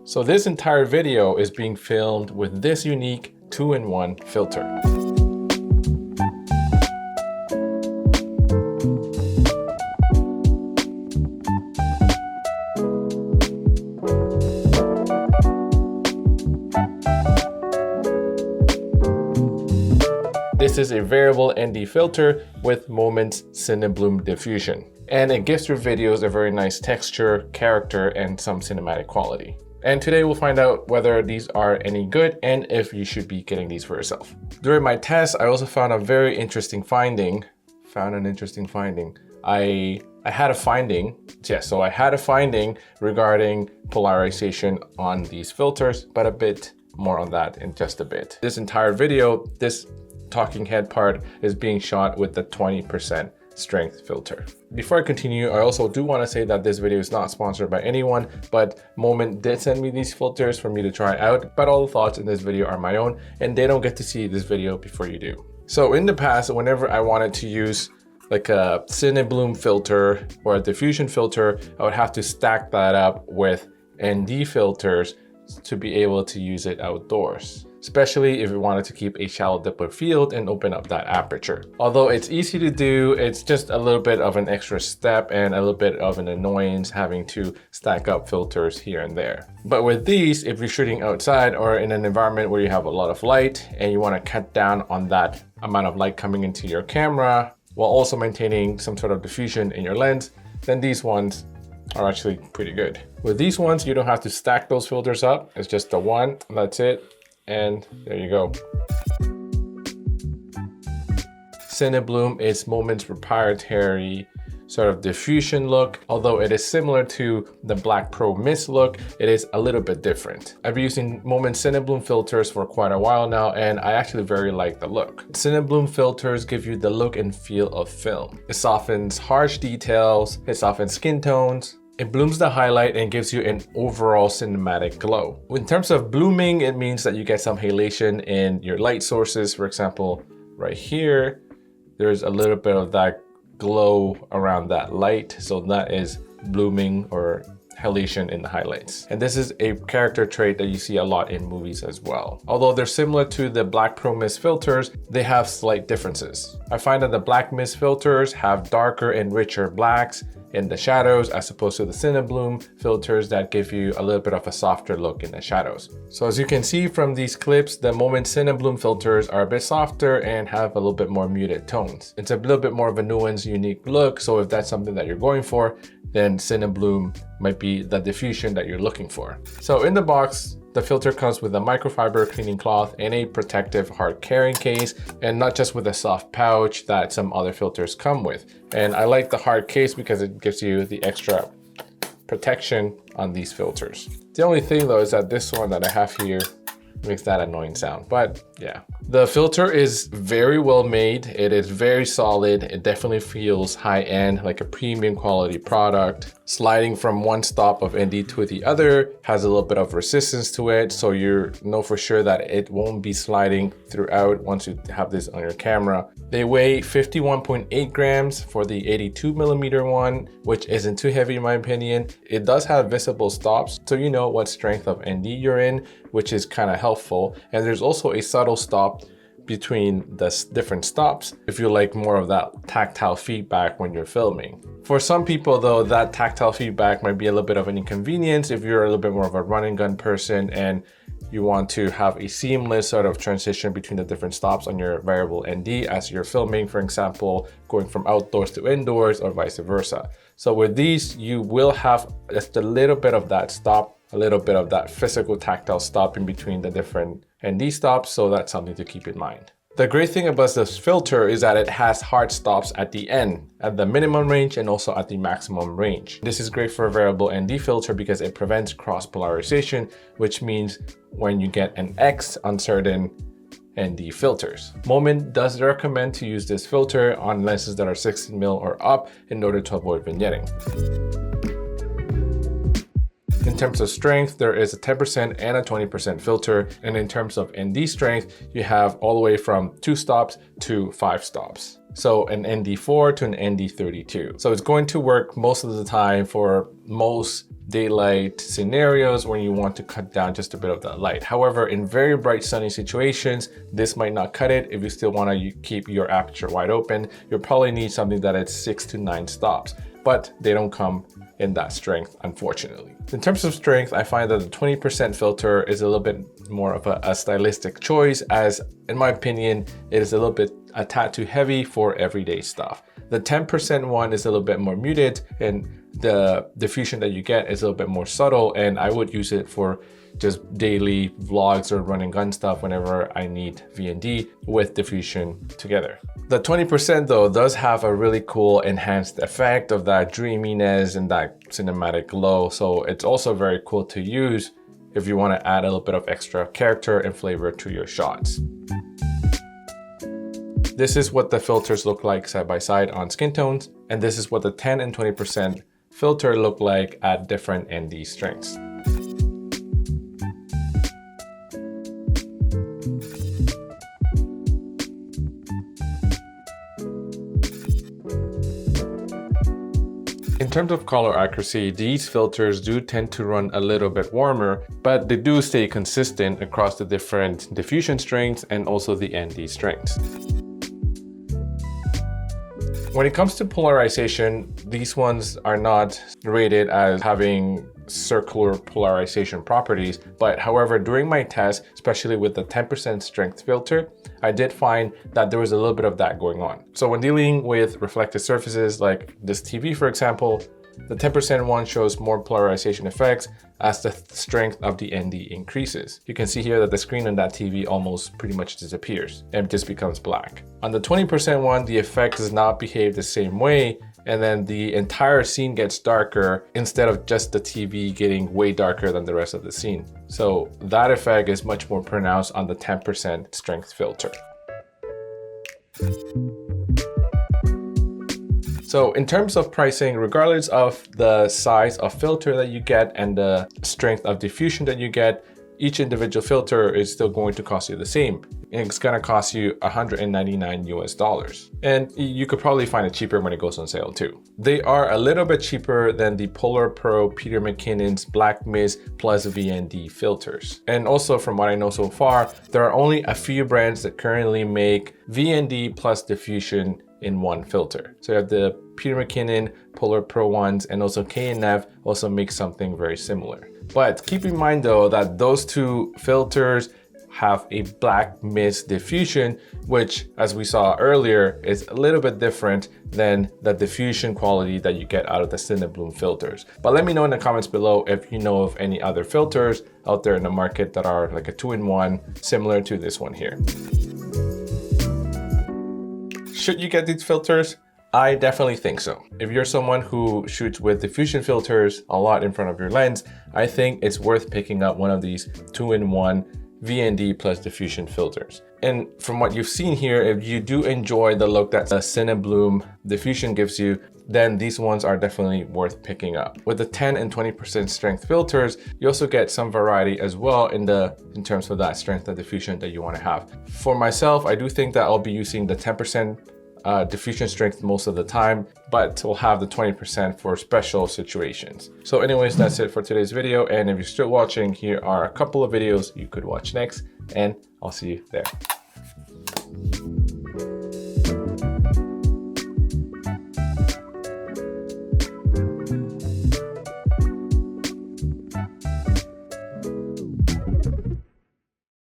So this entire video is being filmed with this unique 2-in-1 filter. This is a variable ND filter with Moment Cinebloom diffusion, and it gives your videos a very nice texture, character, and some cinematic quality. And today we'll find out whether these are any good and if you should be getting these for yourself. During my test, I also found a very interesting finding. I had a finding regarding polarization on these filters, but a bit more on that in just a bit. This entire video, this talking head part is being shot with the 20% strength filter. Before I continue, I also do want to say that this video is not sponsored by anyone, but Moment did send me these filters for me to try out, but all the thoughts in this video are my own and they don't get to see this video before you do. So in the past, whenever I wanted to use like a Cinebloom filter or a diffusion filter, I would have to stack that up with ND filters to be able to use it outdoors, especially if you wanted to keep a shallow depth of field and open up that aperture. Although it's easy to do, it's just a little bit of an extra step and a little bit of an annoyance having to stack up filters here and there. But with these, if you're shooting outside or in an environment where you have a lot of light and you want to cut down on that amount of light coming into your camera while also maintaining some sort of diffusion in your lens, then these ones are actually pretty good. With these ones, you don't have to stack those filters up. It's just the one, that's it. And there you go. Cinebloom is Moment's proprietary sort of diffusion look. Although it is similar to the Black Pro Mist look, it is a little bit different. I've been using Moment Cinebloom filters for quite a while now, and I actually very like the look. Cinebloom filters give you the look and feel of film. It softens harsh details, it softens skin tones, it blooms the highlight and gives you an overall cinematic glow. In terms of blooming, it means that you get some halation in your light sources. For example, right here, there's a little bit of that glow around that light. So that is blooming or halation in the highlights. And this is a character trait that you see a lot in movies as well. Although they're similar to the Black Pro Mist filters, they have slight differences. I find that the Black Mist filters have darker and richer blacks in the shadows as opposed to the Cinebloom filters that give you a little bit of a softer look in the shadows. So as you can see from these clips, the Moment Cinebloom filters are a bit softer and have a little bit more muted tones. It's a little bit more of a nuanced, unique look. So if that's something that you're going for, then Cinebloom might be the diffusion that you're looking for. So in the box, the filter comes with a microfiber cleaning cloth and a protective hard carrying case, and not just with a soft pouch that some other filters come with. And I like the hard case because it gives you the extra protection on these filters. The only thing though is that this one that I have here makes that annoying sound, but yeah. The filter is very well made. It is very solid. It definitely feels high-end, like a premium quality product. Sliding from one stop of ND to the other has a little bit of resistance to it, so you know for sure that it won't be sliding throughout once you have this on your camera. They weigh 51.8 grams for the 82mm one, which isn't too heavy in my opinion. It does have visible stops, so you know what strength of ND you're in, which is kind of helpful. And there's also a subtle stop between the different stops if you like more of that tactile feedback when you're filming. For some people though, that tactile feedback might be a little bit of an inconvenience if you're a little bit more of a run and gun person and you want to have a seamless sort of transition between the different stops on your variable ND as you're filming, for example, going from outdoors to indoors or vice versa. So with these, you will have just a little bit of that stop, a little bit of that physical tactile stop in between the different ND stops, so that's something to keep in mind. The great thing about this filter is that it has hard stops at the end, at the minimum range and also at the maximum range. This is great for a variable ND filter because it prevents cross polarization, which means when you get an X on certain ND filters. Moment does recommend to use this filter on lenses that are 16mm or up in order to avoid vignetting. In terms of strength, there is a 10% and a 20% filter. And in terms of ND strength, you have all the way from 2 stops to 5 stops. So an ND4 to an ND32. So it's going to work most of the time for most daylight scenarios when you want to cut down just a bit of that light. However, in very bright sunny situations, this might not cut it. If you still want to keep your aperture wide open, you'll probably need something that is 6 to 9 stops, but they don't come in that strength, unfortunately. In terms of strength, I find that the 20% filter is a little bit more of a stylistic choice, as in my opinion, it is a tad too heavy for everyday stuff. The 10% one is a little bit more muted, and the diffusion that you get is a little bit more subtle, and I would use it for just daily vlogs or run and gun stuff whenever I need VND with diffusion together. The 20% though does have a really cool enhanced effect of that dreaminess and that cinematic glow, so it's also very cool to use if you want to add a little bit of extra character and flavor to your shots. This is what the filters look like side by side on skin tones, and this is what the 10 and 20% filter look like at different ND strengths. In terms of color accuracy, these filters do tend to run a little bit warmer, but they do stay consistent across the different diffusion strengths and also the ND strengths. When it comes to polarization, these ones are not rated as having circular polarization properties, but however, during my test, especially with the 10% strength filter, I did find that there was a little bit of that going on. So when dealing with reflective surfaces like this TV, for example, the 10% one shows more polarization effects as the strength of the ND increases. You can see here that the screen on that TV almost pretty much disappears and just becomes black. On the 20% one, the effect does not behave the same way, and then the entire scene gets darker instead of just the TV getting way darker than the rest of the scene. So that effect is much more pronounced on the 10% strength filter. So in terms of pricing, regardless of the size of filter that you get and the strength of diffusion that you get, each individual filter is still going to cost you the same. It's gonna cost you $199 US. And you could probably find it cheaper when it goes on sale too. They are a little bit cheaper than the Polar Pro Peter McKinnon's Black Mist plus VND filters. And also from what I know so far, there are only a few brands that currently make VND plus diffusion in one filter. So you have the Peter McKinnon, Polar Pro ones, and also K&F also make something very similar. But keep in mind though that those two filters have a black mist diffusion, which as we saw earlier is a little bit different than the diffusion quality that you get out of the Cinebloom filters. But let me know in the comments below if you know of any other filters out there in the market that are like a 2-in-1 similar to this one here. Should you get these filters? I definitely think so. If you're someone who shoots with diffusion filters a lot in front of your lens, I think it's worth picking up one of these 2-in-1 VND plus diffusion filters. And from what you've seen here, if you do enjoy the look that the Cinebloom diffusion gives you, then these ones are definitely worth picking up. With the 10 and 20% strength filters, you also get some variety as well in terms of that strength and diffusion that you want to have. For myself, I do think that I'll be using the 10% diffusion strength most of the time, but we'll have the 20% for special situations. So anyways, that's it for today's video. And if you're still watching, here are a couple of videos you could watch next, and I'll see you there.